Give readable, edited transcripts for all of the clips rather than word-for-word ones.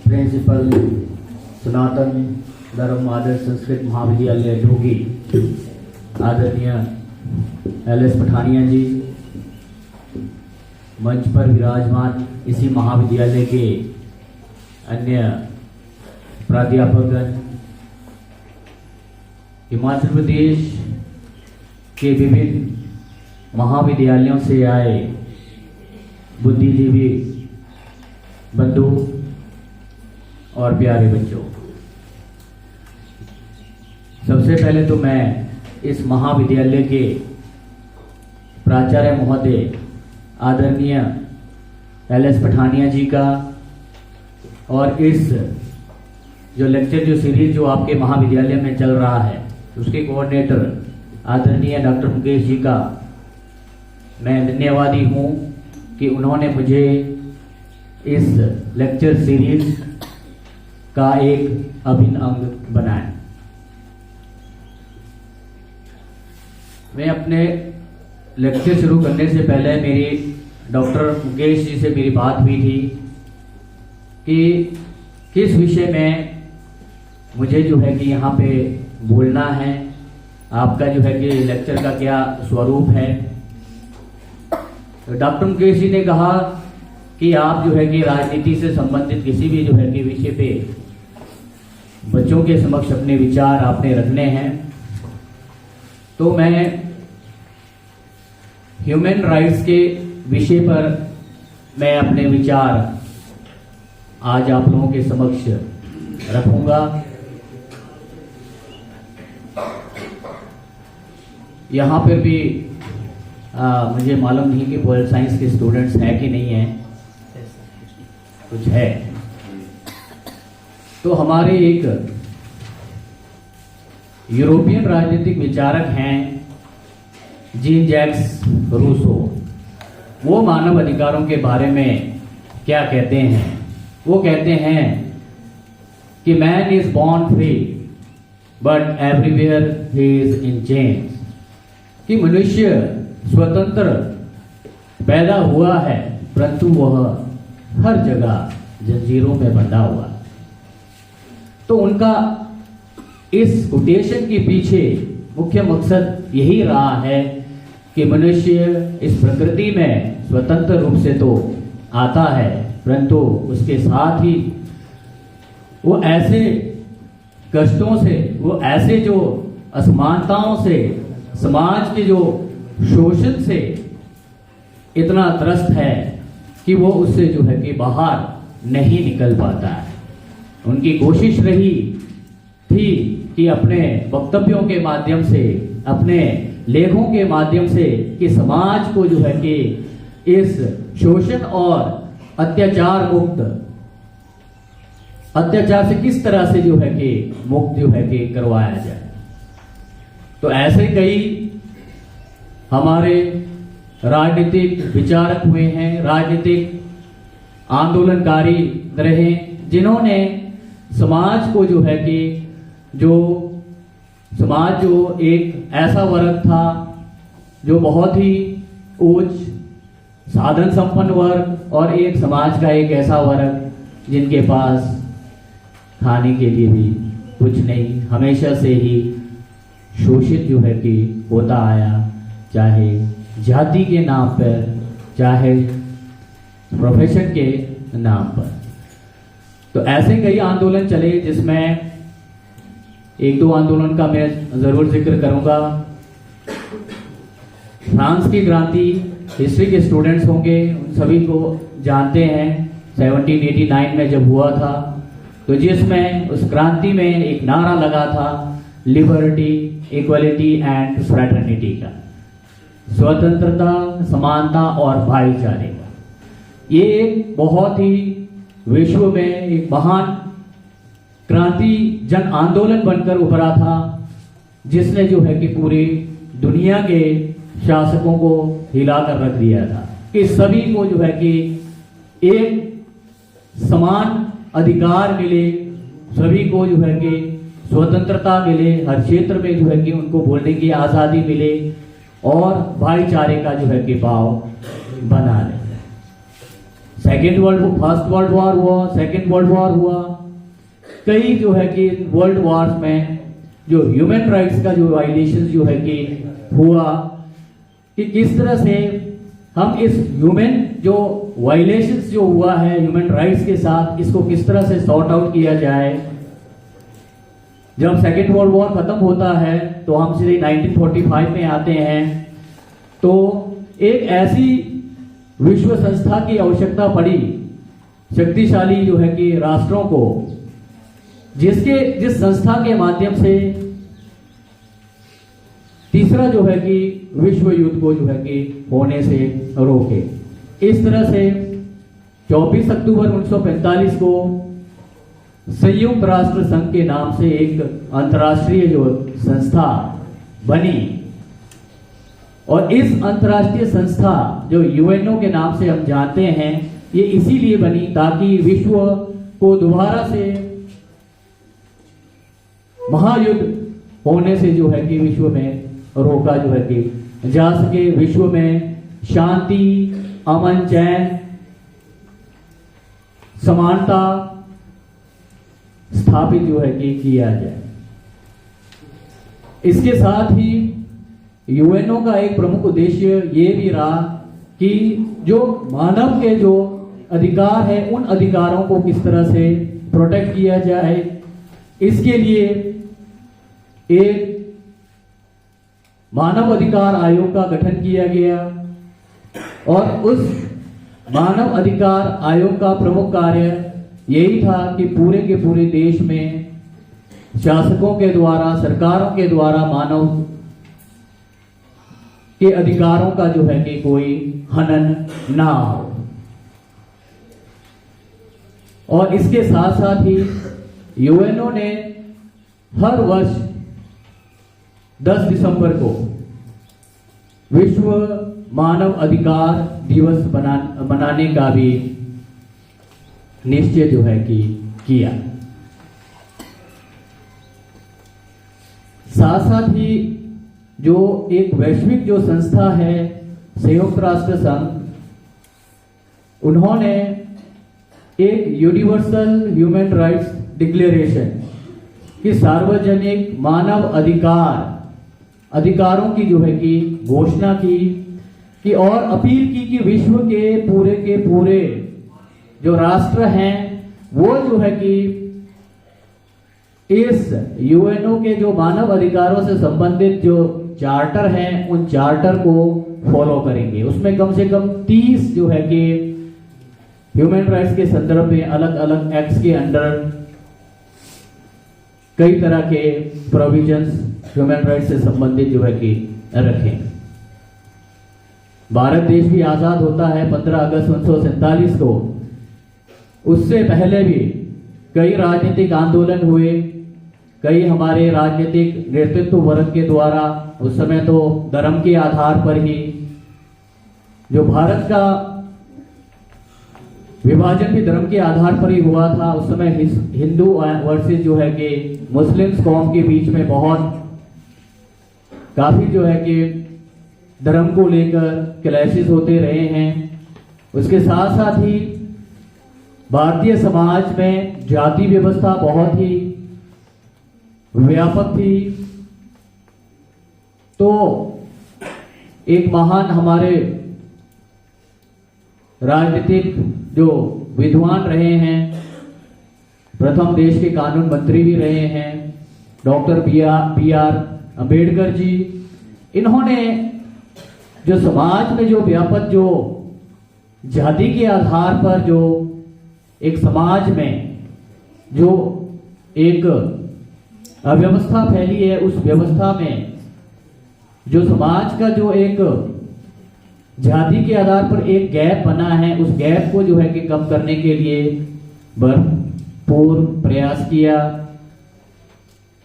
Principal सनातन धर्म आदर्श संस्कृत महाविद्यालय ढोगी आदरणीय एल.एस. पठानिया जी, मंच पर विराजमान इसी महाविद्यालय के अन्य प्राध्यापकगण, हिमाचल प्रदेश के विभिन्न महाविद्यालयों से आए बुद्धिजीवी बंधु और प्यारे बच्चों, सबसे पहले तो मैं इस महाविद्यालय के प्राचार्य महोदय आदरणीय एल.एस. पठानिया जी का और इस जो लेक्चर जो सीरीज जो आपके महाविद्यालय में चल रहा है उसके कोऑर्डिनेटर आदरणीय डॉक्टर मुकेश जी का मैं धन्यवादी हूँ कि उन्होंने मुझे इस लेक्चर सीरीज का एक अभिन्न अंग बनाया। मैं अपने लेक्चर शुरू करने से पहले मेरी डॉक्टर मुकेश जी से मेरी बात हुई थी कि किस विषय में मुझे जो है कि यहाँ पे बोलना है, आपका जो है कि लेक्चर का क्या स्वरूप है। तो डॉक्टर मुकेश जी ने कहा कि आप जो है कि राजनीति से संबंधित किसी भी जो है कि विषय पे बच्चों के समक्ष अपने विचार आपने रखने हैं। तो मैं ह्यूमन राइट्स के विषय पर मैं अपने विचार आज आप लोगों के समक्ष रखूंगा। यहाँ पर भी मुझे मालूम नहीं कि पॉलिटिकल साइंस के स्टूडेंट्स हैं कि नहीं हैं, कुछ है। तो हमारे एक यूरोपियन राजनीतिक विचारक हैं जीन जैक्स रूसो, वो मानव अधिकारों के बारे में क्या कहते हैं। वो कहते हैं कि man is born free but everywhere he is in chains, कि मनुष्य स्वतंत्र पैदा हुआ है परंतु वह हर जगह जंजीरों में बंधा हुआ है। तो उनका इस कोटेशन के पीछे मुख्य मकसद यही रहा है कि मनुष्य इस प्रकृति में स्वतंत्र रूप से तो आता है परंतु उसके साथ ही वो ऐसे कष्टों से, वो ऐसे जो असमानताओं से, समाज के जो शोषण से इतना त्रस्त है कि वो उससे जो है कि बाहर नहीं निकल पाता है। उनकी कोशिश रही थी कि अपने वक्तव्यों के माध्यम से, अपने लेखों के माध्यम से कि समाज को जो है कि इस शोषण और अत्याचार मुक्त, अत्याचार से किस तरह से जो है कि मुक्त जो है कि करवाया जाए। तो ऐसे कई हमारे राजनीतिक विचारक हुए हैं, राजनीतिक आंदोलनकारी रहे, जिन्होंने समाज को जो है कि जो समाज जो एक ऐसा वर्ग था जो बहुत ही उच्च साधन संपन्न वर्ग और एक समाज का एक ऐसा वर्ग जिनके पास खाने के लिए भी कुछ नहीं, हमेशा से ही शोषित जो है कि होता आया, चाहे जाति के नाम पर, चाहे प्रोफेशन के नाम पर। तो ऐसे कई आंदोलन चले जिसमें एक दो आंदोलन का मैं जरूर जिक्र करूंगा। फ्रांस की क्रांति, हिस्ट्री के स्टूडेंट्स होंगे उन सभी को जानते हैं, 1789 में जब हुआ था, तो जिसमें उस क्रांति में एक नारा लगा था लिबर्टी, इक्वलिटी एंड फ्रेटर्निटी का, स्वतंत्रता, समानता और भाईचारे का। ये एक बहुत ही विश्व में एक महान क्रांति जन आंदोलन बनकर उभरा था, जिसने जो है कि पूरी दुनिया के शासकों को हिलाकर रख दिया था कि सभी को जो है कि एक समान अधिकार मिले, सभी को जो है कि स्वतंत्रता मिले, हर क्षेत्र में जो है कि उनको बोलने की आजादी मिले और भाईचारे का जो है कि भाव बना रहे। फर्स्ट वर्ल्ड वॉर हुआ, सेकेंड वर्ल्ड वॉर हुआ, कई जो है कि वर्ल्ड वॉर्स में जो ह्यूमन राइट्स का जो वायलेशन जो है कि हुआ, कि किस तरह से हम इस ह्यूमन जो वायलेशंस जो हुआ है ह्यूमन राइट्स के साथ, इसको किस तरह से सॉर्ट आउट किया जाए। जब सेकेंड वर्ल्ड वॉर खत्म होता है तो हम सीधे 1945 में आते हैं, तो एक ऐसी विश्व संस्था की आवश्यकता पड़ी, शक्तिशाली जो है कि राष्ट्रों को, जिस संस्था के माध्यम से तीसरा जो है कि विश्व युद्ध को जो है कि होने से रोके। इस तरह से 24 अक्टूबर 1945 को संयुक्त राष्ट्र संघ के नाम से एक अंतर्राष्ट्रीय जो संस्था बनी, और इस अंतर्राष्ट्रीय संस्था जो यूएनओ के नाम से हम जानते हैं, ये इसीलिए बनी ताकि विश्व को दोबारा से महायुद्ध होने से जो है कि विश्व में रोका जो है कि जा सके, विश्व में शांति, अमन, चैन, समानता स्थापित जो है कि किया जाए। इसके साथ ही यूएनओ का एक प्रमुख उद्देश्य ये भी रहा कि जो मानव के जो अधिकार है, उन अधिकारों को किस तरह से प्रोटेक्ट किया जाए। इसके लिए एक मानव अधिकार आयोग का गठन किया गया, और उस मानव अधिकार आयोग का प्रमुख कार्य यही था कि पूरे के पूरे देश में शासकों के द्वारा, सरकारों के द्वारा मानव के अधिकारों का जो है कि कोई हनन ना हो। और इसके साथ साथ ही यूएनओ ने हर वर्ष 10 दिसंबर को विश्व मानव अधिकार दिवस मनाने का भी निश्चय जो है कि किया। साथ साथ ही जो एक वैश्विक जो संस्था है संयुक्त राष्ट्र संघ, उन्होंने एक यूनिवर्सल ह्यूमन राइट्स डिक्लेरेशन की सार्वजनिक मानव अधिकारों की जो है कि घोषणा की और अपील की कि विश्व के पूरे जो राष्ट्र हैं वो जो है कि इस यूएनओ के जो मानव अधिकारों से संबंधित जो चार्टर हैं, उन चार्टर को फॉलो करेंगे। उसमें कम से कम 30 जो है कि ह्यूमन राइट्स के संदर्भ में अलग अलग एक्ट्स के अंडर कई तरह के प्रोविजंस ह्यूमन राइट्स से संबंधित जो है कि रखें। भारत देश भी आजाद होता है 15 अगस्त 1947 को। उससे पहले भी कई राजनीतिक आंदोलन हुए, कई हमारे राजनीतिक नेतृत्व वर्ग के द्वारा, उस समय तो धर्म के आधार पर ही जो भारत का विभाजन भी धर्म के आधार पर ही हुआ था। उस समय हिंदू वर्सेस जो है कि मुस्लिम्स कौम के बीच में बहुत काफी जो है कि धर्म को लेकर क्लैशेस होते रहे हैं। उसके साथ साथ ही भारतीय समाज में जाति व्यवस्था बहुत ही व्यापक थी। तो एक महान हमारे राजनीतिक जो विद्वान रहे हैं, प्रथम देश के कानून मंत्री भी रहे हैं, doctor B are Ambedkar ji, इन्होंने जो समाज में जो व्यापक जो जाति के आधार पर जो एक समाज में जो एक अव्यवस्था फैली है, उस व्यवस्था में जो समाज का जो एक जाति के आधार पर एक गैप बना है, उस गैप को जो है कि कम करने के लिए भरपूर प्रयास किया।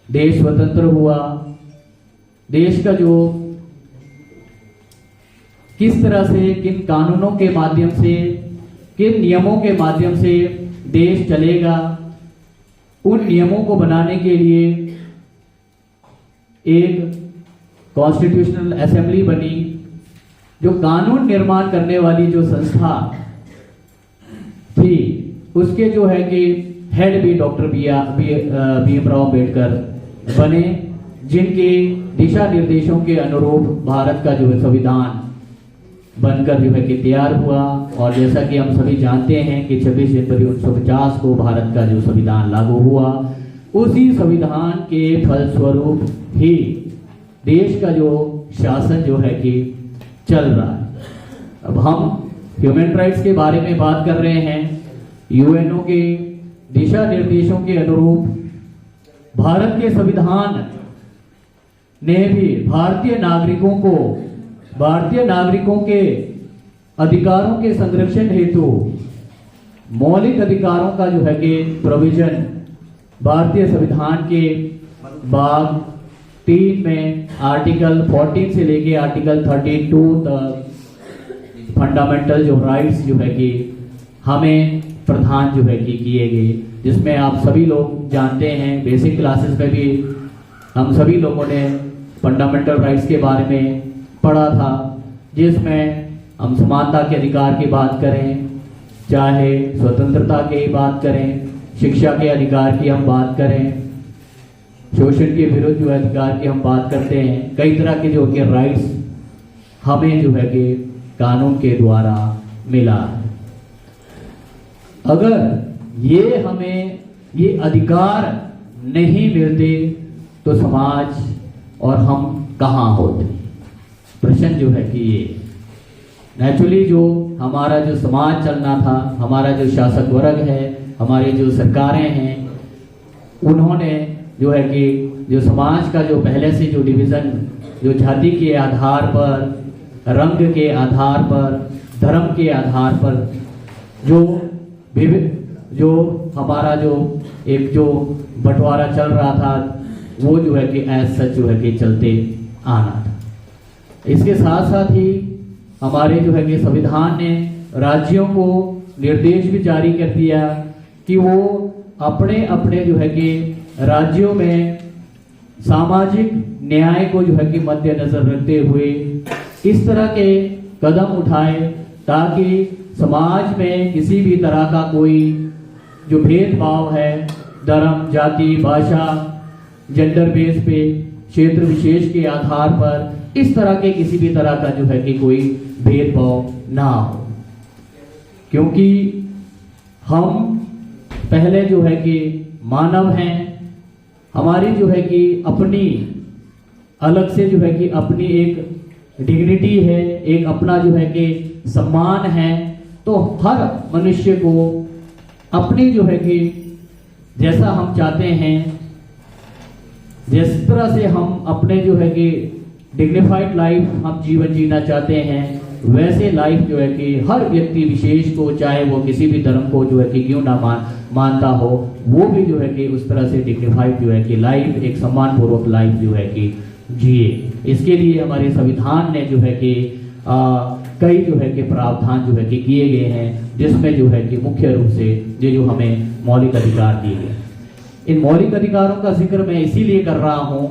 देश स्वतंत्र हुआ। देश का जो किस तरह से, किन कानूनों के माध्यम से, किन नियमों के माध्यम से देश चलेगा, उन नियमों को बनाने के लिए एक कॉन्स्टिट्यूशनल असेंबली बनी, जो कानून निर्माण करने वाली जो संस्था उसके जो है कि हेड भी डॉक्टर भीमराव अम्बेडकर बने, जिनके दिशा निर्देशों के अनुरूप भारत का जो संविधान बनकर जो है कि तैयार हुआ। और जैसा कि हम सभी जानते हैं कि 26 जनवरी 1950 को भारत का जो संविधान लागू हुआ, उसी संविधान के फलस्वरूप ही देश का जो शासन जो है कि चल रहा है। अब हम ह्यूमन राइट्स के बारे में बात कर रहे हैं। यूएनओ के दिशा निर्देशों के अनुरूप भारत के संविधान ने भी भारतीय नागरिकों के अधिकारों के संरक्षण हेतु मौलिक अधिकारों का जो है कि प्रोविजन भारतीय संविधान के भाग 3 में आर्टिकल 14 से लेके आर्टिकल 32 तक फंडामेंटल जो राइट्स जो है कि हमें प्रदान जो है कि किए गए, जिसमें आप सभी लोग जानते हैं, बेसिक क्लासेस में भी हम सभी लोगों ने फंडामेंटल राइट्स के बारे में पढ़ा था, जिसमें हम समानता के अधिकार की बात करें, चाहे स्वतंत्रता की बात करें, शिक्षा के अधिकार की हम बात करें, शोषण के विरुद्ध जो अधिकार की हम बात करते हैं। कई तरह के जो कि राइट्स हमें जो है कि कानून के द्वारा मिला है। अगर हमें ये अधिकार नहीं मिलते तो समाज और हम कहाँ होते? प्रश्न जो है कि ये नेचुरली जो हमारा जो समाज चलना था, हमारा जो शासक वर्ग है, हमारी जो सरकारें हैं, उन्होंने जो है कि जो समाज का जो पहले से जो डिवीजन जो जाति के आधार पर, रंग के आधार पर, धर्म के आधार पर जो हमारा जो एक जो बंटवारा चल रहा था, वो जो है कि एज सच जो है कि चलते आना था। इसके साथ साथ ही हमारे जो है कि संविधान ने राज्यों को निर्देश भी जारी कर दिया कि वो अपने अपने जो है कि राज्यों में सामाजिक न्याय को जो है कि मद्देनजर रखते हुए इस तरह के कदम उठाए ताकि समाज में किसी भी तरह का कोई जो भेदभाव है, धर्म, जाति, भाषा, जेंडर बेस पे, क्षेत्र विशेष के आधार पर, इस तरह के किसी भी तरह का जो है कि कोई भेदभाव ना हो। क्योंकि हम पहले जो है कि मानव हैं, हमारी जो है कि अपनी अलग से जो है कि अपनी एक डिग्निटी है, एक अपना जो है कि सम्मान है। तो हर मनुष्य को अपनी जो है कि जैसा हम चाहते हैं, जिस तरह से हम अपने जो है कि डिग्निफाइड लाइफ हम जीवन जीना चाहते हैं, वैसे लाइफ जो है कि हर व्यक्ति विशेष को, चाहे वो किसी भी धर्म को जो है कि क्यों ना मानता हो, वो भी जो है कि उस तरह से डिग्निफाइड जो है कि लाइफ, एक सम्मान पूर्वक लाइफ जो है कि जिए। इसके लिए हमारे संविधान ने जो है कि कई जो है कि प्रावधान जो है कि किए गए हैं, जिसमें जो है कि मुख्य रूप से ये जो हमें मौलिक अधिकार दिए गए। इन मौलिक अधिकारों का जिक्र मैं इसीलिए कर रहा हूं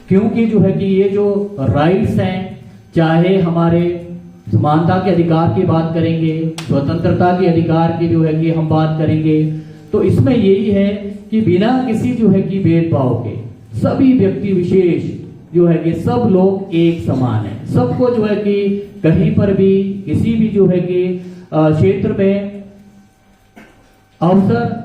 क्योंकि जो है कि ये जो राइट्स हैं, चाहे हमारे समानता के अधिकार की बात करेंगे, स्वतंत्रता के अधिकार की जो है कि हम बात करेंगे, तो इसमें यही है कि बिना किसी जो है कि भेदभाव के सभी व्यक्ति विशेष जो है कि सब लोग एक समान है। सबको जो है कि कहीं पर भी किसी भी जो है कि क्षेत्र में अवसर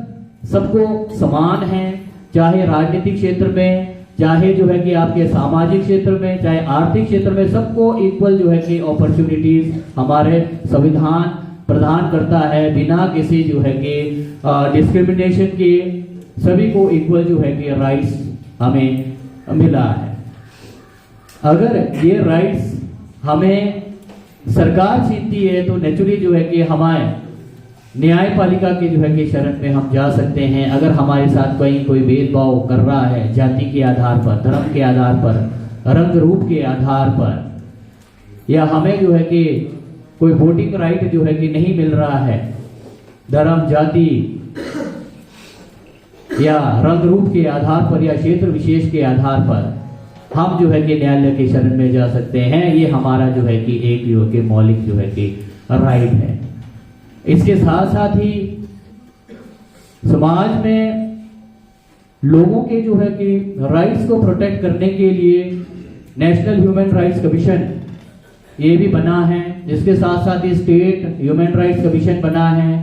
सबको समान है, चाहे राजनीतिक क्षेत्र में, चाहे जो है कि आपके सामाजिक क्षेत्र में, चाहे आर्थिक क्षेत्र में, सबको इक्वल जो है कि अपॉर्चुनिटीज हमारे संविधान प्रदान करता है। बिना किसी जो है कि डिस्क्रिमिनेशन के सभी को इक्वल जो है कि राइट्स हमें मिला है। अगर ये राइट्स हमें सरकार छीनती है तो नेचुरली जो है कि हमारे न्यायपालिका के जो है कि शरण में हम जा सकते हैं। अगर हमारे साथ कोई भेदभाव कर रहा है जाति के आधार पर, धर्म के आधार पर, रंग रूप के आधार पर, या हमें जो है कि कोई वोटिंग राइट जो है कि नहीं मिल रहा है धर्म, जाति या रंग रूप के आधार पर या क्षेत्र विशेष के आधार पर, हम जो है कि न्यायालय के शरण में जा सकते हैं। ये हमारा जो है कि एक जो कि मौलिक जो है कि राइट है। इसके साथ साथ ही समाज में लोगों के जो है कि राइट्स को प्रोटेक्ट करने के लिए नेशनल ह्यूमन राइट्स कमीशन ये भी बना है, जिसके साथ साथ ये स्टेट ह्यूमन राइट्स कमीशन बना है।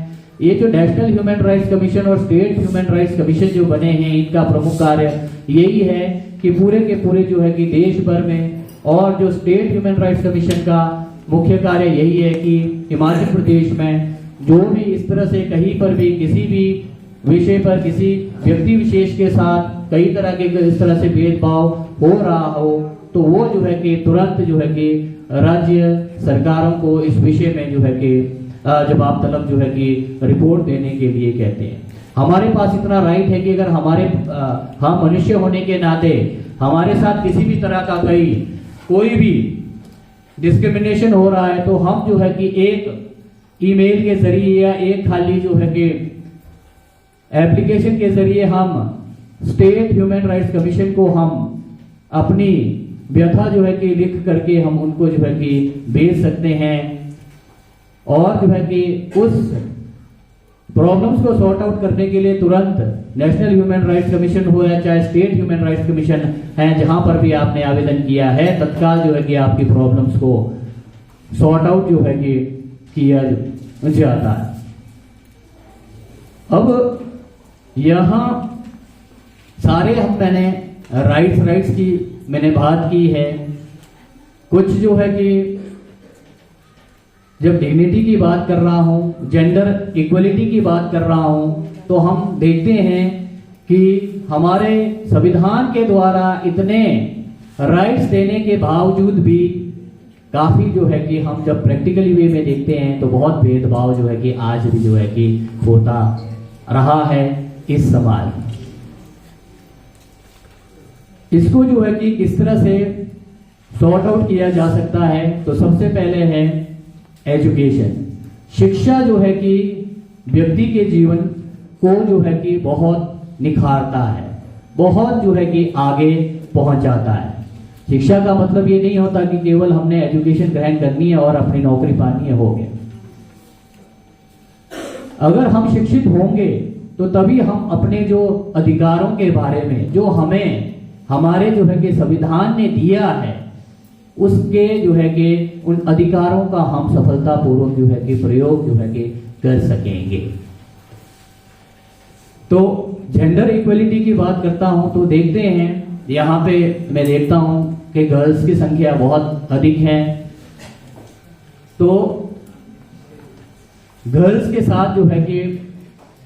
ये जो नेशनल ह्यूमन राइट्स कमीशन और स्टेट ह्यूमन राइट्स कमीशन जो बने हैं, इनका प्रमुख कार्य यही है कि पूरे के पूरे जो है कि देश भर में, और जो स्टेट ह्यूमन राइट्स कमीशन का मुख्य कार्य यही है कि हिमाचल प्रदेश में जो भी इस तरह से कहीं पर भी किसी भी विषय पर किसी व्यक्ति विशेष के साथ कई तरह के इस तरह से भेदभाव हो रहा हो, तो वो जो है कि तुरंत जो है कि राज्य सरकारों को इस विषय में जो है कि जवाब तलब जो है कि रिपोर्ट देने के लिए कहते हैं। हमारे पास इतना राइट है कि अगर हम मनुष्य होने के नाते हमारे साथ किसी भी तरह का कोई भी डिस्क्रिमिनेशन हो रहा है, तो हम जो है कि एक ईमेल के जरिए या एक खाली जो है कि एप्लीकेशन के जरिए हम स्टेट ह्यूमन राइट्स कमीशन को हम अपनी व्यथा जो है कि लिख करके हम उनको जो है कि भेज सकते हैं, और जो है कि उस प्रॉब्लम्स को सॉर्ट आउट करने के लिए तुरंत नेशनल ह्यूमन राइट्स कमीशन हो या चाहे स्टेट ह्यूमन राइट्स कमीशन है, जहां पर भी आपने आवेदन किया है, तत्काल जो है कि आपकी प्रॉब्लम्स को सॉर्ट आउट जो है कि किया जाता है। अब यहां सारे मैंने राइट्स की मैंने बात की है। कुछ जो है कि जब डिग्निटी की बात कर रहा हूं, जेंडर इक्वलिटी की बात कर रहा हूं, तो हम देखते हैं कि हमारे संविधान के द्वारा इतने राइट्स देने के बावजूद भी काफी जो है कि हम जब प्रैक्टिकली वे में देखते हैं तो बहुत भेदभाव जो है कि आज भी जो है कि होता रहा है इस समाज में। इसको जो है कि किस तरह से सॉर्ट आउट किया जा सकता है, तो सबसे पहले है एजुकेशन। शिक्षा जो है कि व्यक्ति के जीवन को जो है कि बहुत निखारता है, बहुत जो है कि आगे पहुंचाता है। शिक्षा का मतलब ये नहीं होता कि केवल हमने एजुकेशन ग्रहण करनी है और अपनी नौकरी पानी है, हो गया। अगर हम शिक्षित होंगे तो तभी हम अपने जो अधिकारों के बारे में, जो हमें हमारे जो है कि संविधान ने दिया है, उसके जो है कि उन अधिकारों का हम सफलतापूर्वक जो है कि प्रयोग जो है कि कर सकेंगे। तो जेंडर इक्वलिटी की बात करता हूं तो देखते हैं यहाँ पे मैं देखता हूं कि गर्ल्स की संख्या बहुत अधिक है। तो गर्ल्स के साथ जो है कि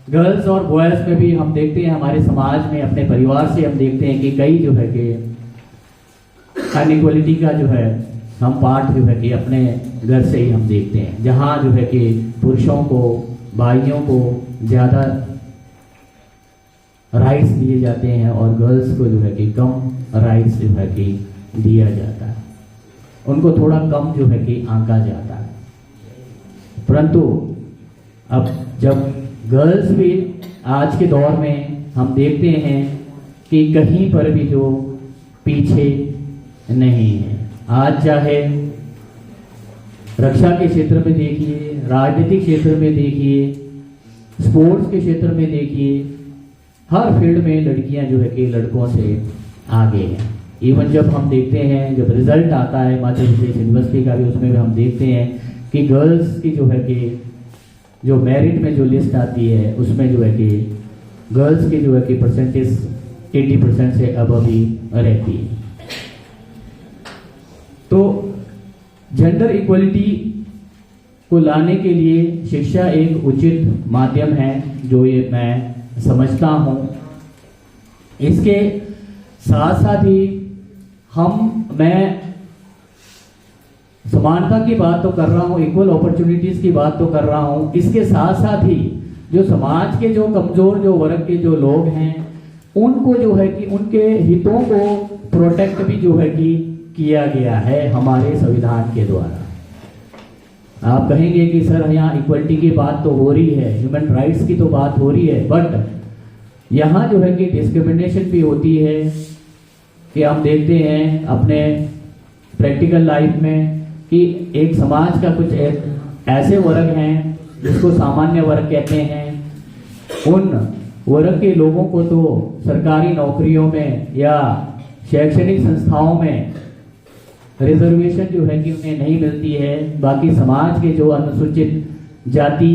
गर्ल्स और बॉयज में भी हम देखते हैं, हमारे समाज में अपने परिवार से हम देखते हैं कि कई जो है कि अनइक्वलिटी का जो है हम पार्ट जो है कि अपने घर से ही हम देखते हैं, जहां जो है कि पुरुषों को, भाइयों को ज्यादा राइट्स दिए जाते हैं और गर्ल्स को जो है कि कम राइट्स जो है कि दिया जाता है, उनको थोड़ा कम जो है कि आंका जाता है। परंतु अब जब गर्ल्स भी आज के दौर में हम देखते हैं कि कहीं पर भी जो पीछे नहीं है। आज चाहे रक्षा के क्षेत्र में देखिए, राजनीतिक क्षेत्र में देखिए, स्पोर्ट्स के क्षेत्र में देखिए, हर फील्ड में लड़कियां जो है कि लड़कों से आगे हैं। इवन जब हम देखते हैं, जब रिजल्ट आता है हिमाचल प्रदेश यूनिवर्सिटी का भी, उसमें भी हम देखते हैं कि गर्ल्स की जो है कि जो मेरिट में जो लिस्ट आती है, उसमें जो है कि गर्ल्स की जो है कि परसेंटेज 80% से अब भी रहती है। तो जेंडर इक्वलिटी को लाने के लिए शिक्षा एक उचित माध्यम है, जो ये मैं समझता हूं। इसके साथ साथ ही मैं समानता की बात तो कर रहा हूं, इक्वल अपॉर्चुनिटीज की बात तो कर रहा हूं, इसके साथ साथ ही जो समाज के जो कमजोर जो वर्ग के जो लोग हैं, उनको जो है कि उनके हितों को प्रोटेक्ट भी जो है कि किया गया है हमारे संविधान के द्वारा। आप कहेंगे कि सर यहाँ इक्वलिटी की बात तो हो रही है, ह्यूमन राइट्स की तो बात हो रही है, बट यहाँ जो है कि डिस्क्रिमिनेशन भी होती है। कि हम देखते हैं अपने प्रैक्टिकल लाइफ में कि एक समाज का कुछ ऐसे वर्ग हैं जिसको सामान्य वर्ग कहते हैं, उन वर्ग के लोगों को तो सरकारी नौकरियों में या शैक्षणिक संस्थाओं में रिजर्वेशन जो है कि उन्हें नहीं मिलती है। बाकी समाज के जो अनुसूचित जाति,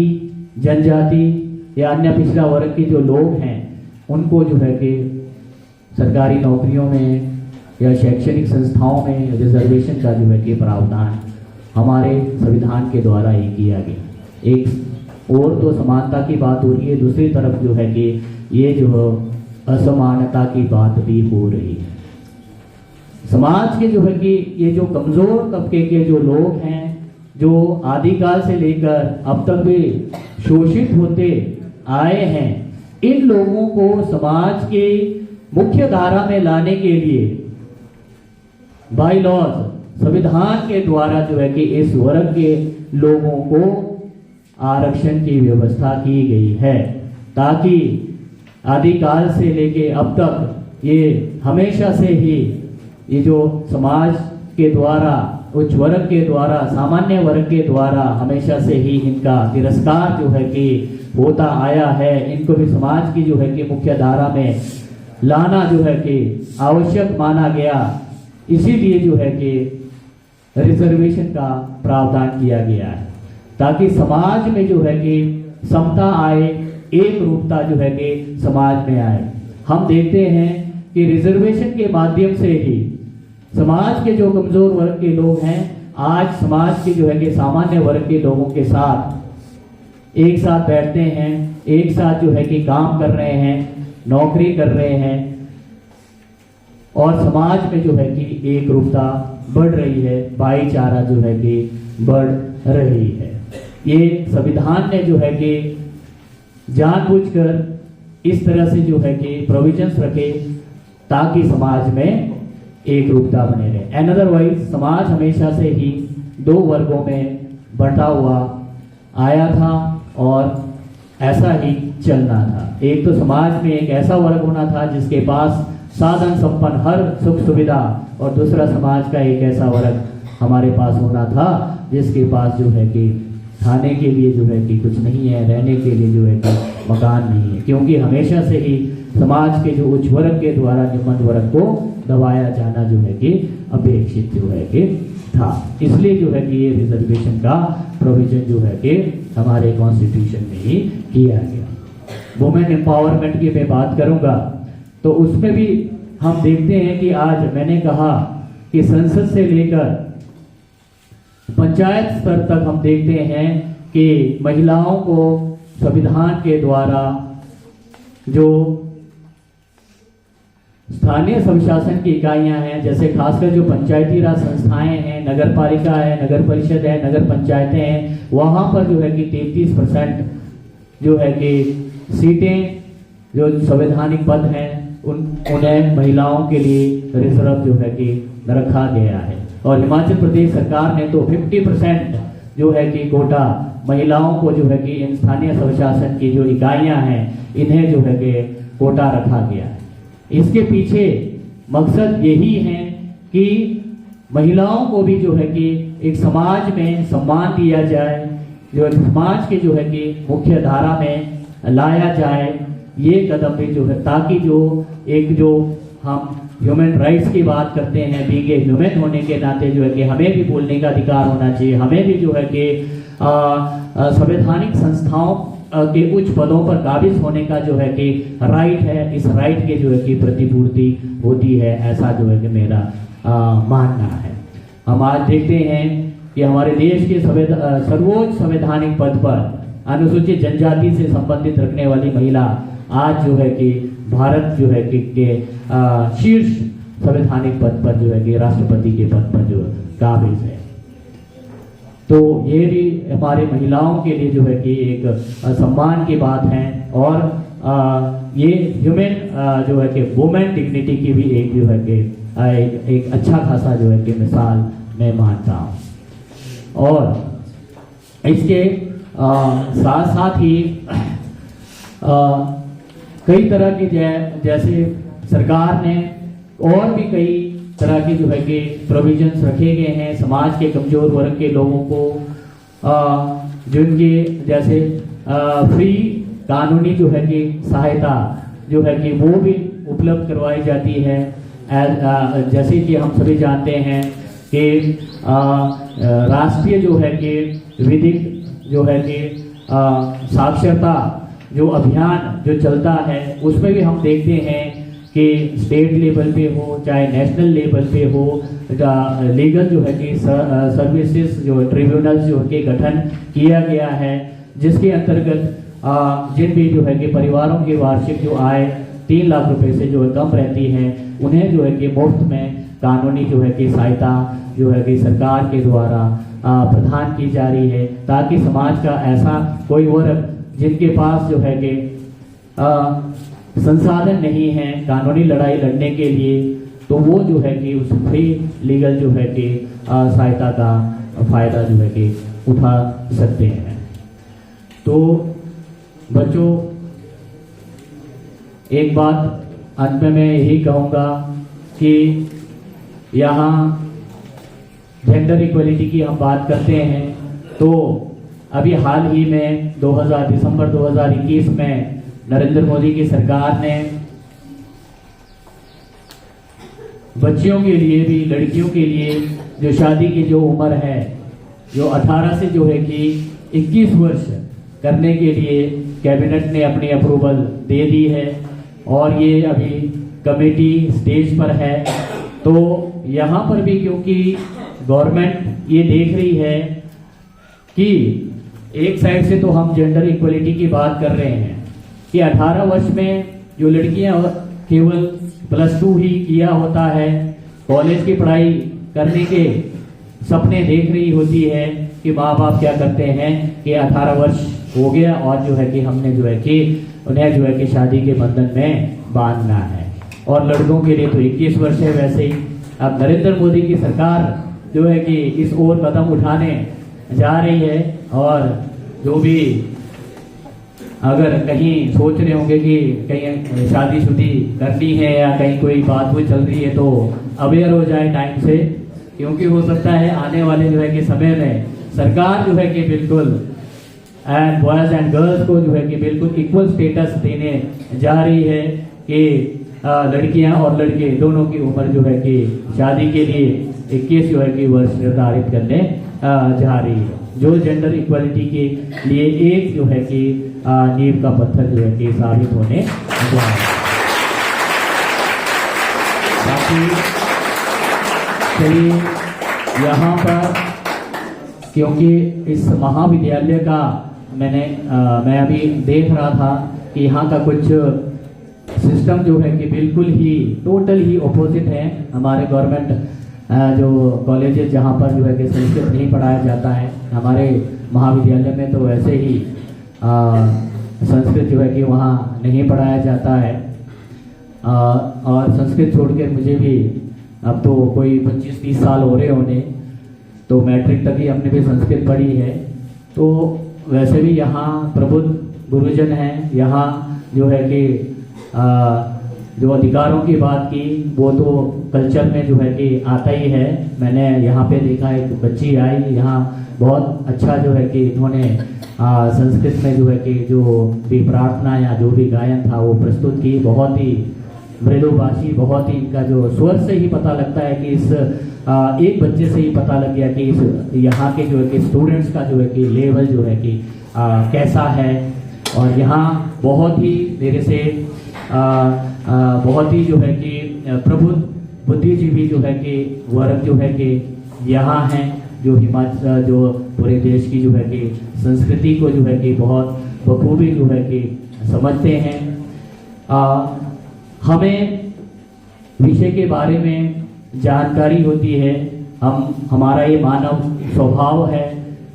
जनजाति या अन्य पिछड़ा वर्ग के जो लोग हैं उनको जो है कि सरकारी नौकरियों में या शैक्षणिक संस्थाओं में रिजर्वेशन का जो है कि प्रावधान हमारे संविधान के द्वारा ही किया गया। एक और तो समानता की बात हो रही है, दूसरी तरफ जो है कि ये जो असमानता की बात भी हो रही है। समाज के जो है कि ये जो कमजोर तबके के जो लोग हैं, जो आदिकाल से लेकर अब तक भी शोषित होते आए हैं, इन लोगों को समाज के मुख्य धारा में लाने के लिए बाय लॉज संविधान के द्वारा जो है कि इस वर्ग के लोगों को आरक्षण की व्यवस्था की गई है, ताकि आदिकाल से लेके अब तक ये हमेशा से ही ये जो समाज के द्वारा, उच्च वर्ग के द्वारा, सामान्य वर्ग के द्वारा हमेशा से ही इनका तिरस्कार जो है कि होता आया है। इनको भी समाज की जो है कि मुख्य धारा में लाना जो है कि आवश्यक माना गया, इसीलिए जो है कि रिजर्वेशन का प्रावधान किया गया है, ताकि समाज में जो है कि समता आए, एक रूपता जो है कि समाज में आए। हम देखते हैं कि रिजर्वेशन के माध्यम से ही समाज के जो कमजोर वर्ग के लोग हैं, आज समाज के जो है कि सामान्य वर्ग के लोगों के साथ एक साथ बैठते हैं, एक साथ जो है कि काम कर रहे हैं, नौकरी कर रहे हैं, और समाज में जो है कि एक रूपता बढ़ रही है, भाईचारा जो है कि बढ़ रही है। ये संविधान ने जो है कि जानबूझकर इस तरह से जो है कि प्रोविजंस रखे ताकि समाज में एक रूपता बने रहे। एंड अदरवाइज समाज हमेशा से ही दो वर्गों में बंटा हुआ आया था और ऐसा ही चलना था। एक तो समाज में एक ऐसा वर्ग होना था जिसके पास साधन संपन्न हर सुख सुविधा, और दूसरा समाज का एक ऐसा वर्ग हमारे पास होना था जिसके पास जो है कि खाने के लिए जो है कि कुछ नहीं है, रहने के लिए जो है कि मकान नहीं है, क्योंकि हमेशा से ही समाज के जो उच्च वर्ग के द्वारा निम्न वर्ग को दबाया जाना जो है कि अपेक्षित जो है कि था। इसलिए जो है कि ये रिजर्वेशन का प्रोविजन जो है कि हमारे कॉन्स्टिट्यूशन में ही किया गया। वुमेन एम्पावरमेंट की मैं बात करूंगा तो उसमें भी हम देखते हैं कि आज मैंने कहा कि संसद से लेकर पंचायत स्तर तक हम देखते हैं कि महिलाओं को संविधान के द्वारा जो स्थानीय स्वशासन की इकाइयां हैं, जैसे खासकर जो पंचायती राज संस्थाएं हैं, नगर पालिका है, नगर परिषद है, नगर पंचायतें हैं, वहां पर जो है कि 33% जो है कि सीटें जो संवैधानिक पद हैं उन्हें महिलाओं के लिए रिजर्व जो है कि रखा गया है। और हिमाचल प्रदेश सरकार ने तो 50% जो है कि कोटा महिलाओं को जो है कि इन स्थानीय स्वशासन की जो इकाइयां हैं इन्हें जो है कि कोटा रखा गया है। इसके पीछे मकसद यही है कि महिलाओं को भी जो है कि एक समाज में सम्मान दिया जाए, जो समाज के जो है कि मुख्य धारा में लाया जाए। ये कदम भी जो है ताकि जो एक जो हम ह्यूमन राइट्स की बात करते हैं, बीइंग ए ह्यूमन होने के नाते जो है कि हमें भी बोलने का अधिकार होना चाहिए, हमें भी जो है कि संवैधानिक संस्थाओं के उच्च पदों पर काबिज होने का जो है कि राइट है, इस राइट के जो है कि प्रतिपूर्ति होती है, ऐसा जो है कि मेरा मानना है। हम आज देखते हैं कि हमारे देश के सर्वोच्च संवैधानिक पद पर अनुसूचित जनजाति से संबंधित रखने वाली महिला आज जो है कि भारत जो है कि शीर्ष संवैधानिक पद पर जो है कि राष्ट्रपति के पद पर जो काबिज है। तो ये भी हमारे महिलाओं के लिए जो है कि एक सम्मान की बात है, और ये ह्यूमन जो है कि वुमेन डिग्निटी की भी एक जो है कि एक अच्छा खासा जो है कि मिसाल मैं मानता हूँ। और इसके साथ साथ ही कई तरह के जैसे सरकार ने और भी कई तरह की जो है कि प्रोविजंस रखे गए हैं समाज के कमजोर वर्ग के लोगों को, जिनके जैसे फ्री कानूनी जो है कि सहायता जो है कि वो भी उपलब्ध करवाई जाती है। जैसे कि हम सभी जानते हैं कि राष्ट्रीय जो है कि विधिक जो है कि साक्षरता जो अभियान जो चलता है उसमें भी हम देखते हैं कि स्टेट लेवल पे हो चाहे नेशनल लेवल पे हो, लीगल जो है कि सर्विसेज जो ट्रिब्यूनल्स जो के गठन किया गया है, जिसके अंतर्गत जिन भी जो है कि परिवारों की वार्षिक जो आय 3 लाख रुपए से जो कम रहती है उन्हें जो है कि मुफ्त में कानूनी जो है कि सहायता जो है कि सरकार के द्वारा प्रदान की जा रही है, ताकि समाज का ऐसा कोई वर्ग जिनके पास जो है कि संसाधन नहीं है कानूनी लड़ाई लड़ने के लिए, तो वो जो है कि उस फ्री लीगल जो है कि सहायता का फायदा जो है कि उठा सकते हैं। तो बच्चों, एक बात अंत में मैं यही कहूँगा कि यहाँ जेंडर इक्वलिटी की हम बात करते हैं तो अभी हाल ही में दिसंबर 2021 में नरेंद्र मोदी की सरकार ने बच्चियों के लिए भी, लड़कियों के लिए जो शादी की जो उम्र है जो 18 से जो है कि 21 वर्ष करने के लिए कैबिनेट ने अपनी अप्रूवल दे दी है और ये अभी कमेटी स्टेज पर है। तो यहाँ पर भी क्योंकि गवर्नमेंट ये देख रही है कि एक साइड से तो हम जेंडर इक्वलिटी की बात कर रहे हैं कि 18 वर्ष में जो लड़कियां केवल +2 ही किया होता है, कॉलेज की पढ़ाई करने के सपने देख रही होती है कि माँ बाप क्या करते हैं कि 18 वर्ष हो गया और जो है कि हमने जो है कि उन्हें जो है कि शादी के बंधन में बांधना है, और लड़कों के लिए तो 21 वर्ष है। वैसे ही अब नरेंद्र मोदी की सरकार जो है कि इस ओर कदम उठाने जा रही है, और जो भी अगर कहीं सोच रहे होंगे कि कहीं शादीशुदी करनी है या कहीं कोई बात हुई चल रही है तो अवेयर हो जाए टाइम से, क्योंकि हो सकता है आने वाले जो है कि समय में सरकार जो है कि बिल्कुल एंड बॉयज एंड गर्ल्स को जो है कि बिल्कुल इक्वल स्टेटस देने जा रही है कि लड़कियां और लड़के दोनों की उम्र जो है कि शादी के लिए 21 जो है कि वर्ष निर्धारित करने जा रही है, जो जेंडर इक्वलिटी के लिए एक जो है कि नींव का पत्थर जो है कि साबित होने जा रहा है। बाकी चलिए यहाँ पर, क्योंकि इस महाविद्यालय का मैं अभी देख रहा था कि यहाँ का कुछ सिस्टम जो है कि बिल्कुल ही टोटल ही ऑपोजिट है। हमारे गवर्नमेंट जो कॉलेजेस जहाँ पर जो है कि संस्कृत नहीं पढ़ाया जाता है, हमारे महाविद्यालय में तो वैसे ही संस्कृत जो है कि वहाँ नहीं पढ़ाया जाता है। और संस्कृत छोड़ के मुझे भी अब तो कोई 25-30 साल हो रहे होने, तो मैट्रिक तक ही हमने भी संस्कृत पढ़ी है। तो वैसे भी यहाँ प्रबुद्ध गुरुजन हैं, यहाँ जो है कि जो अधिकारों की बात की वो तो कल्चर में जो है कि आता ही है। मैंने यहाँ पे देखा एक बच्ची आई यहाँ, बहुत अच्छा जो है कि इन्होंने संस्कृत में जो है कि जो भी प्रार्थना या जो भी गायन था वो प्रस्तुत की, बहुत ही मृदुभाषी, बहुत ही इनका जो स्वर से ही पता लगता है कि इस एक बच्चे से ही पता लग गया कि इस यहाँ के जो है कि स्टूडेंट्स का जो है कि लेवल जो है कि कैसा है। और यहाँ बहुत ही मेरे से बहुत ही जो है कि प्रबुद्ध बुद्धिजीवी जो है कि वर्ग जो है कि यहाँ हैं, जो हिमाचल जो पूरे देश की जो है कि संस्कृति को जो है कि बहुत बखूबी जो है कि समझते हैं। हमें विषय के बारे में जानकारी होती है, हमारा ये मानव स्वभाव है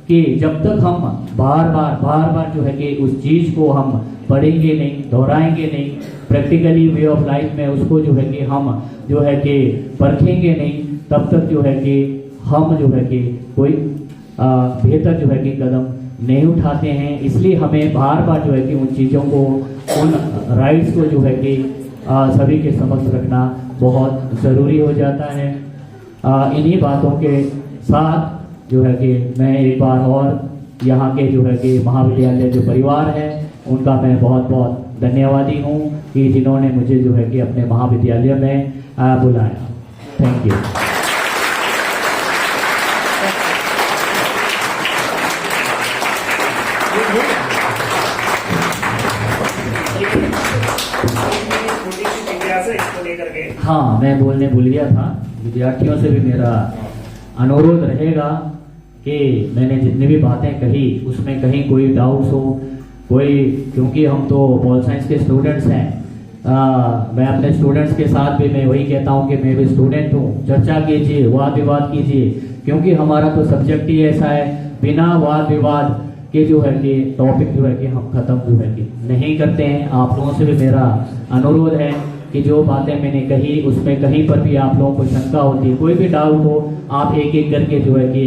कि जब तक हम बार बार जो है कि उस चीज़ को हम पढ़ेंगे नहीं, दोहराएंगे नहीं, प्रैक्टिकली वे ऑफ लाइफ में उसको जो है कि हम जो है कि परखेंगे नहीं, तब तक जो है कि हम जो है कि कोई बेहतर जो है कि कदम नहीं उठाते हैं। इसलिए हमें बार बार जो है कि उन चीज़ों को, उन राइट्स को जो है कि सभी के समक्ष रखना बहुत ज़रूरी हो जाता है। इन्हीं बातों के साथ जो है कि मैं एक बार और यहाँ के जो है कि महाविद्यालय जो परिवार है उनका मैं बहुत बहुत धन्यवादी हूँ कि जिन्होंने मुझे जो है कि अपने महाविद्यालय में बुलाया। Thank you. हाँ, मैं बोलने भूल गया था, विद्यार्थियों से भी मेरा अनुरोध रहेगा कि मैंने जितनी भी बातें कही उसमें कहीं कोई डाउट्स हो, कोई, क्योंकि हम तो पॉल साइंस के स्टूडेंट्स हैं, मैं अपने स्टूडेंट्स के साथ भी मैं वही कहता हूँ कि मैं भी स्टूडेंट हूँ। चर्चा कीजिए, वाद विवाद कीजिए, क्योंकि हमारा तो सब्जेक्ट ही ऐसा है, बिना वाद विवाद के जो है कि टॉपिक जो है कि हम खत्म जो है कि नहीं करते हैं। आप लोगों से भी मेरा अनुरोध है कि जो बातें मैंने कही उसमें कहीं पर भी आप लोगों को शंका होती है, कोई भी डाउट हो, आप एक एक करके जो है कि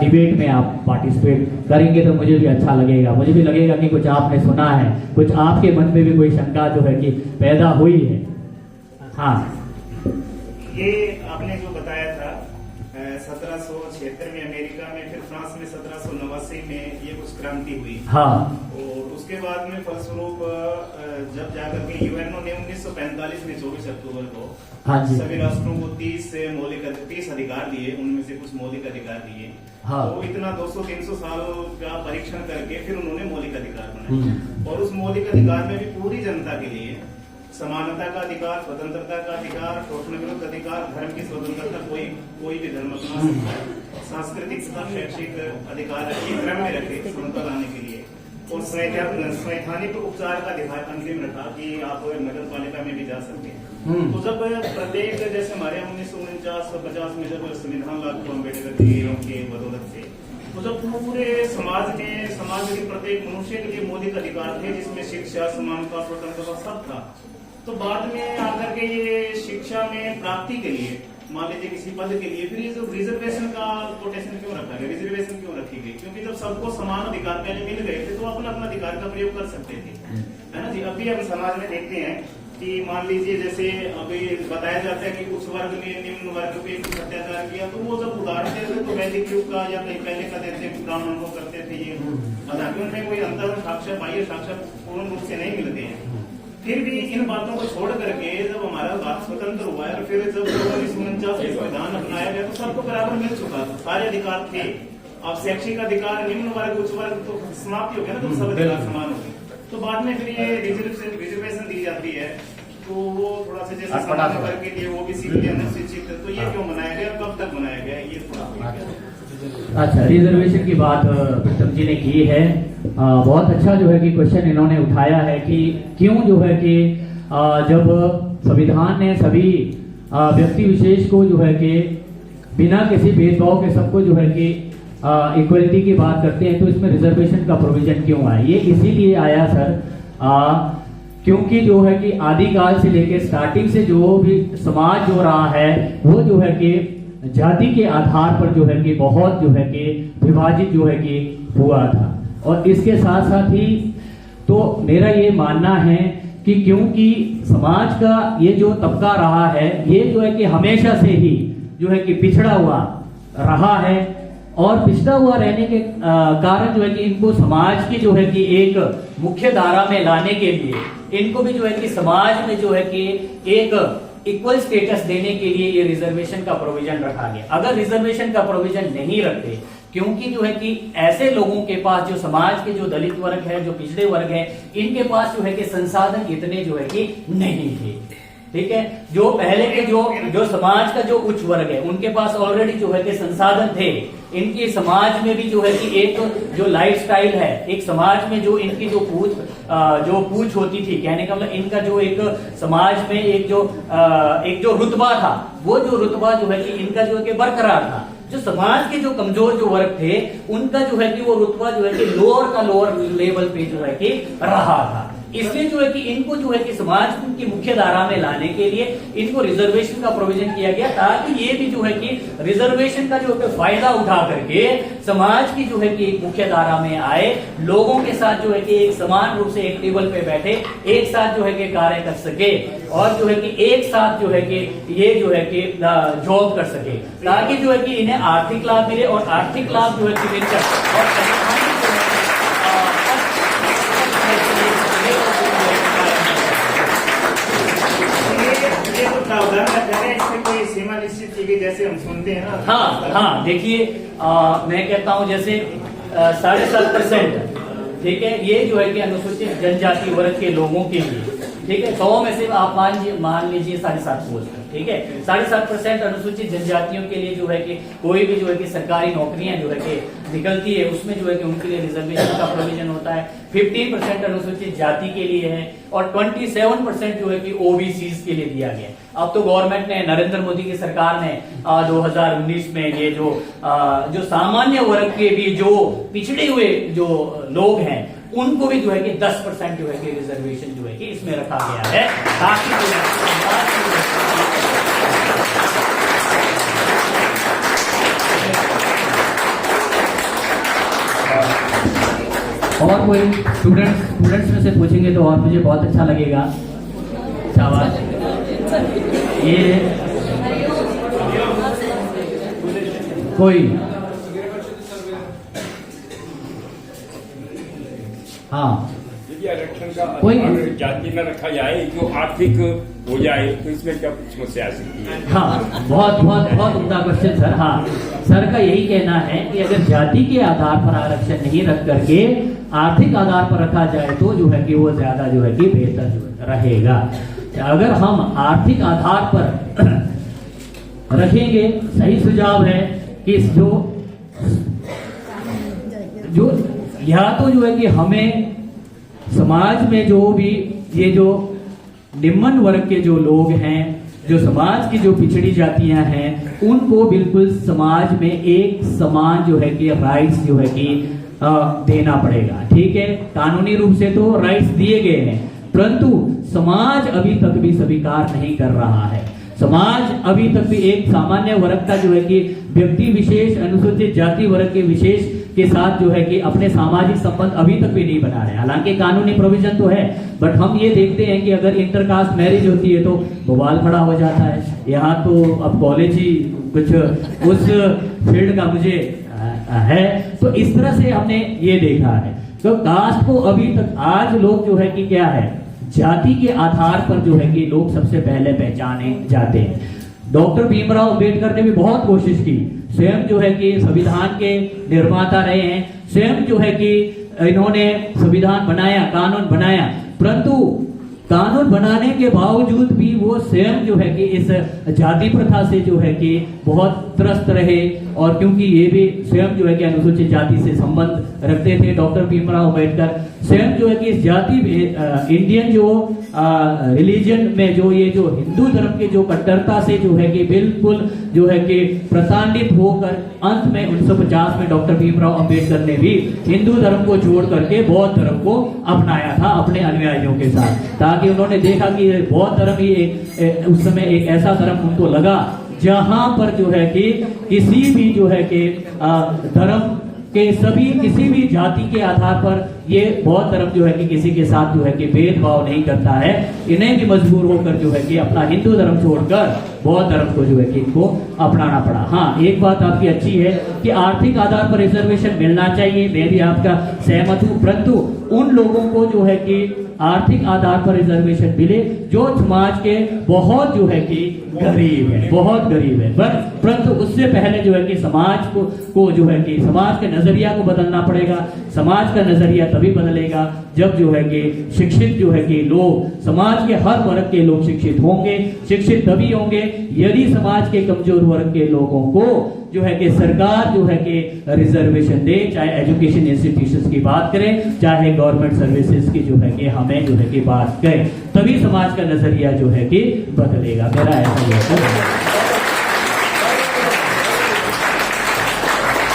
डिबेट में आप पार्टिसिपेट करेंगे तो मुझे भी अच्छा लगेगा। मुझे भी लगेगा कि कुछ आपने सुना है, कुछ आपके मन में भी कोई शंका जो है कि पैदा हुई है। हाँ, ये आपने जो बताया था 1776 में अमेरिका में, फिर फ्रांस में 1789 में ये कुछ क्रांति हुई। हाँ, और उसके बाद में फलस्वरूप जब जाकर के यूएनओ ने 1945 में 24 अक्टूबर को हाँ जी, सभी राष्ट्रों को 30 अधिकार दिए, उनमें से कुछ मौलिक अधिकार दिए। हाँ, तो इतना 200-300 साल का परीक्षण करके फिर उन्होंने मौलिक अधिकार बनाए। और उस मौलिक अधिकार में भी पूरी जनता के लिए समानता का अधिकार, स्वतंत्रता का अधिकार, शोषण विरुद्ध अधिकार, धर्म की स्वतंत्रता, कोई भी धर्म अपना सकता है, सांस्कृतिक तथा शैक्षिक अधिकार ये क्रम में रखे समता लाने के लिए, और संवैधानिक उपचार का अधिकार अंतिम रखा कि आप नगर पालिका में भी जा सकते हैं। तो जब प्रत्येक, जैसे हमारे 1949-50 में जब संविधान लागू हुआ अम्बेडकर जी के बदौलत से, तो जब पूरे समाज के प्रत्येक मनुष्य के लिए मौलिक अधिकार थे, जिसमें शिक्षा, समानता, स्वतंत्रता सब था, तो बाद में आकर के ये शिक्षा में प्राप्ति के लिए, मान लीजिए किसी पद के लिए, फिर ये जो रिजर्वेशन का कोटेशन क्यों रखा गया, रिजर्वेशन क्यों रखी गई? क्योंकि जब सबको समान अधिकार पहले मिल गए थे तो अपना अपना अधिकार का प्रयोग कर सकते थे, है ना जी। अभी हम समाज में देखते हैं कि मान लीजिए जैसे अभी बताया जाता है कि उस वर्ग ने निम्न वर्ग पे कुछ अत्याचार किया, तो वो जब उदाहरण देते तो वैदिक युग का या कहीं पहले का देते ब्राह्मण को करते थे ये, हालांकि उनमें कोई अंतर साक्षर, बाह्य साक्षर पूर्ण रूप से नहीं मिलते हैं। फिर भी इन बातों को छोड़ करके जब हमारा भारत स्वतंत्र हुआ है, फिर जब 1949 में संविधान अपनाया गया तो सबको बराबर मिल चुका था, सारे अधिकार थे। अब शैक्षिक अधिकार, निम्न वर्ग, उच्च वर्ग तो समाप्ति हो गया ना, तो सब अधिकार समान हो गए। तो बाद में फिर ये रिजर्वेशन दी जाती है, तो वो थोड़ा सा जैसे सामान्य वर्ग के लिए वो भी सीट अनुसूचित, तो ये क्यों बनाया गया, कब तक बनाया गया, ये थोड़ा। अच्छा, रिजर्वेशन की बात प्रीतम जी ने की है। बहुत अच्छा जो है कि क्वेश्चन इन्होंने उठाया है कि क्यों जो है कि जब संविधान ने सभी व्यक्ति विशेष को जो है कि बिना किसी भेदभाव के सबको जो है कि इक्वलिटी की बात करते हैं, तो इसमें रिजर्वेशन का प्रोविजन क्यों आया? ये इसीलिए आया सर, क्योंकि जो है कि आदिकाल से लेकर स्टार्टिंग से जो भी समाज जो रहा है वो जो है कि जाति के आधार पर जो है कि बहुत जो है कि विभाजित जो है कि हुआ था। और इसके साथ साथ ही तो मेरा ये मानना है कि क्योंकि समाज का ये जो तबका रहा है, ये जो है कि हमेशा से ही जो है कि पिछड़ा हुआ रहा है, और पिछड़ा हुआ रहने के कारण जो है कि इनको समाज की जो है कि एक मुख्य धारा में लाने के लिए इनको भी जो है कि समाज में जो है कि एक इक्वल स्टेटस देने के लिए ये रिजर्वेशन का प्रोविजन रखा गया। अगर रिजर्वेशन का प्रोविजन नहीं रखते, क्योंकि जो है कि ऐसे लोगों के पास, जो समाज के जो दलित वर्ग है, जो पिछड़े वर्ग है, इनके पास जो है कि संसाधन इतने जो है कि नहीं थे, ठीक है। जो पहले के जो समाज का जो उच्च वर्ग है उनके पास ऑलरेडी जो है कि संसाधन थे। इनकी समाज में भी जो है कि एक जो लाइफस्टाइल है, एक समाज में जो इनकी जो पूछ होती थी, कहने का मतलब इनका जो एक समाज में एक जो रुतबा था, वो जो रुतबा जो है कि इनका जो है कि बरकरार था। जो समाज के जो कमजोर जो वर्ग थे उनका जो है कि वो रुतबा जो है कि लोअर का लोअर लेवल पे जो है कि रहा था। इसलिए जो है कि इनको जो है कि समाज की मुख्य धारा में लाने के लिए इनको रिजर्वेशन का प्रोविजन किया गया, ताकि ये भी जो है कि रिजर्वेशन का जो है फायदा उठा करके समाज की जो है कि एक मुख्य धारा में आए, लोगों के साथ जो है कि एक समान रूप से एक टेबल पे बैठे, एक साथ जो है कि कार्य कर सके, और जो है कि एक साथ जो है कि ये जो है कि जॉब कर सके, ताकि जो है कि इन्हें आर्थिक लाभ मिले, और आर्थिक लाभ जो है कि मिलकर और कैसे इसमें कोई सीमा निश्चित की गई जैसे हम सुनते हैं ना? हाँ देखिए, मैं कहता हूँ जैसे 7.5%, ठीक है, ये जो है कि अनुसूचित जनजाति वर्ग के लोगों के लिए, ठीक है, 100 में से आप मान लीजिए 7.5 पोस्ट, ठीक है, 7.5% अनुसूचित जनजातियों के लिए जो है कि कोई भी जो है कि सरकारी नौकरियां जो है कि निकलती है, उसमें जो है कि उनके लिए रिजर्वेशन का प्रोविजन होता है। 15% अनुसूचित जाति के लिए है और 27% जो है कि ओबीसीज के लिए दिया गया है। अब तो गवर्नमेंट ने, नरेंद्र मोदी की सरकार ने 2019 में ये जो सामान्य वर्ग के भी जो पिछड़े हुए जो लोग हैं उनको भी जो है कि 10% जो है कि रिजर्वेशन जो है कि इसमें रखा गया है, ताकि और कोई स्टूडेंट्स में से पूछेंगे तो और मुझे बहुत अच्छा लगेगा। शाबाश। ये कोई, हाँ, यदि आरक्षण का कोई जाति में रखा जाए जो आर्थिक हो जाए तो इसमें क्या समस्या आ सकती है? हाँ, बहुत उम्दा क्वेश्चन सर। हाँ, सर का यही कहना है कि अगर जाति के आधार पर आरक्षण नहीं रख करके आर्थिक आधार पर रखा जाए तो जो है कि वो ज्यादा जो है कि बेहतर जो रहेगा। अगर हम आर्थिक आधार पर रखेंगे, सही सुझाव है कि जो या तो जो है कि हमें समाज में जो भी ये जो निम्न वर्ग के जो लोग हैं, जो समाज की जो पिछड़ी जातियां हैं, उनको बिल्कुल समाज में एक समान जो है कि राइट्स जो है कि देना पड़ेगा। ठीक है, कानूनी रूप से तो राइट्स दिए गए हैं, परंतु समाज अभी तक भी स्वीकार नहीं कर रहा है। समाज अभी तक भी एक सामान्य वर्ग का जो है कि व्यक्ति विशेष, अनुसूचित जाति वर्ग के विशेष के साथ जो है कि अपने सामाजिक संबंध अभी तक भी नहीं बना रहे। हालांकि कानूनी प्रोविजन तो है, बट हम ये देखते हैं कि अगर इंटरकास्ट मैरिज होती है तो बवाल खड़ा हो जाता है। यहाँ तो अब कॉलेज ही कुछ उस फील्ड का मुझे है, तो इस तरह से हमने ये देखा है। तो कास्ट को अभी तक आज लोग जो है कि क्या है, जाति के आधार पर जो है कि लोग सबसे पहले पहचाने जाते हैं। डॉक्टर भीमराव अंबेडकर ने भी बहुत कोशिश की, स्वयं जो है कि संविधान के निर्माता रहे हैं, स्वयं जो है कि इन्होंने संविधान बनाया, कानून बनाया, परंतु कानून बनाने के बावजूद भी वो स्वयं जो है कि इस जाति प्रथा से जो है कि बहुत त्रस्त रहे, और क्योंकि ये भी स्वयं जो है कि अनुसूचित जाति से संबंध रखते थे। डॉक्टर भीमराव अंबेडकर स्वयं जो है कि इस जाति इंडियन जो रिलीजन में जो ये जो हिंदू धर्म के जो कट्टरता से जो है कि बिल्कुल जो है कि प्रताड़ित होकर अंत में 1950 में डॉक्टर भीमराव अंबेडकर ने भी हिंदू धर्म को छोड़ करके बौद्ध धर्म को अपनाया था अपने अनुयायियों के साथ, ताकि उन्होंने देखा कि बौद्ध धर्म ही उस समय एक ऐसा धर्म उनको लगा जहां पर जो है कि किसी भी जो है कि धर्म के सभी किसी भी जाति के आधार पर ये बौद्ध धर्म जो है कि किसी के साथ जो है कि भेदभाव नहीं करता है। इन्हें भी मजबूर होकर जो है कि अपना हिंदू धर्म छोड़कर बौद्ध धर्म को जो है कि इनको अपनाना पड़ा। हाँ, एक बात आपकी अच्छी है कि आर्थिक आधार पर रिजर्वेशन मिलना चाहिए, मैं भी आपका सहमत हूँ, परंतु उन लोगों को जो है कि आर्थिक आधार पर रिजर्वेशन मिले जो समाज के बहुत जो है कि गरीब है, बहुत गरीब है, परंतु उससे पहले जो है कि समाज को जो है कि समाज के नजरिया को बदलना पड़ेगा। समाज का नजरिया तभी बदलेगा जब जो है कि शिक्षित जो है कि लोग, समाज के हर वर्ग के लोग शिक्षित होंगे। शिक्षित तभी होंगे यदि समाज के कमजोर वर्ग के लोगों को जो है कि सरकार जो है कि रिजर्वेशन दे, चाहे एजुकेशन इंस्टीट्यूशंस की बात करें, चाहे गवर्नमेंट सर्विसेज की जो है कि हमें जो है कि बात करें, तभी समाज का नजरिया जो है कि बदलेगा। मेरा ऐसा